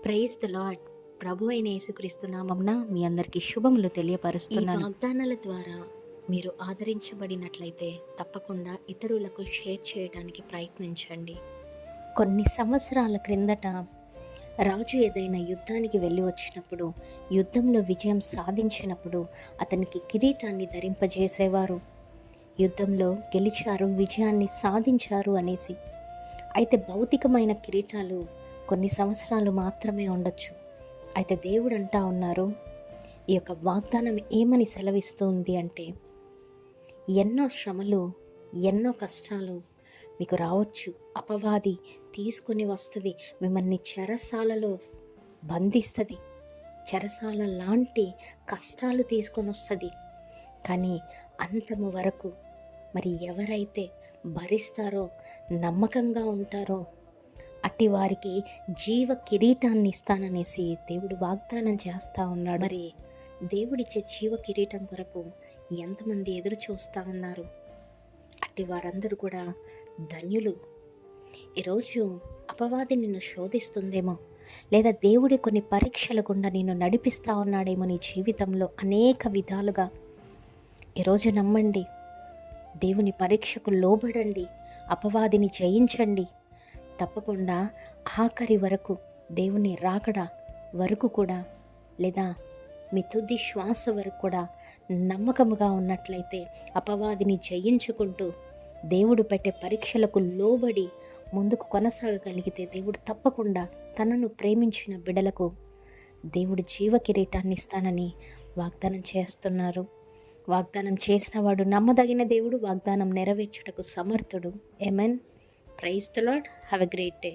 Praise the lord. ప్రభు అయిన యేసుక్రీస్తు నామమున మీ అందరికీ శుభములు తెలియపరుస్తున్నాను. వాగ్దానాల ద్వారా మీరు ఆదరించబడినట్లయితే తప్పకుండా ఇతరులకు షేర్ చేయడానికి ప్రయత్నించండి. కొన్ని సంవత్సరాల క్రిందట రాజు ఏదైనా యుద్ధానికి వెళ్ళి వచ్చినప్పుడు, యుద్ధంలో విజయం సాధించినప్పుడు అతనికి కిరీటాన్ని ధరింపజేసేవారు. యుద్ధంలో గెలిచారు, విజయాన్ని సాధించారు అనేసి. అయితే భౌతికమైన కిరీటాలు కొన్ని సంవత్సరాలు మాత్రమే ఉండొచ్చు. అయితే దేవుడు అంటా ఉన్నారు, ఈ యొక్క వాగ్దానం ఏమని సెలవిస్తుంది అంటే, ఎన్నో శ్రమలు, ఎన్నో కష్టాలు మీకు రావచ్చు. అపవాది తీసుకొని వస్తుంది, మిమ్మల్ని చెరసాలలో బంధిస్తుంది, చెరసాల లాంటి కష్టాలు తీసుకొని వస్తుంది. కానీ అంతము వరకు మరి ఎవరైతే భరిస్తారో, నమ్మకంగా ఉంటారో అట్టి వారికి జీవ కిరీటాన్ని ఇస్తాననేసి దేవుడు వాగ్దానం చేస్తూ ఉన్నాడు. మరి దేవుడిచ్చే జీవ కిరీటం కొరకు ఎంతమంది ఎదురు చూస్తూ ఉన్నారు? అట్టి వారందరూ కూడా ధన్యులు. ఈరోజు అపవాది నిన్ను శోధిస్తుందేమో, లేదా దేవుడి కొన్ని పరీక్షల గుండా నిన్ను నడిపిస్తూ ఉన్నాడేమో నీ జీవితంలో అనేక విధాలుగా. ఈరోజు నమ్మండి, దేవుని పరీక్షకు లోబడండి, అపవాదిని జయించండి. తప్పకుండా ఆఖరి వరకు, దేవుని రాకడ వరకు కూడా, లేదా మీ తుది శ్వాస వరకు కూడా నమ్మకముగా ఉన్నట్లయితే, అపవాదిని జయించుకుంటూ దేవుడు పెట్టే పరీక్షలకు లోబడి ముందుకు కొనసాగగలిగితే, దేవుడు తప్పకుండా తనను ప్రేమించిన బిడలకు దేవుడు జీవ కిరీటాన్ని ఇస్తానని వాగ్దానం చేస్తున్నారు. వాగ్దానం చేసిన వాడు నమ్మదగిన దేవుడు, వాగ్దానం నెరవేర్చుటకు సమర్థుడు. ఆమేన్. Praise the Lord. Have a great day.